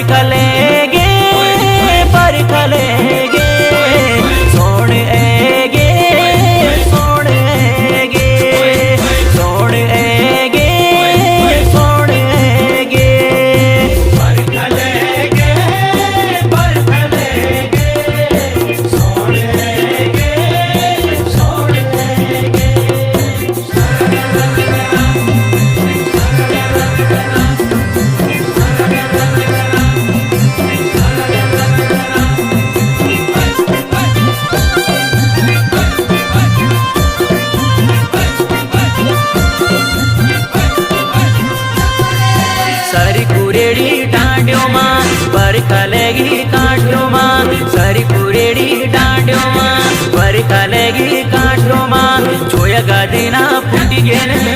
परखलेगे परखलेगे सोनेगे सोनेगे सोनेगे सोनेगे परखलेगे परखलेगे सोनेगे सोनेगे सरी कुरेड़ी डांडियों मां परखलेगी कांटों मां सरी कुरेड़ी डांडियों मां परखलेगी कांटों मां छोया गादीना फूटी गेने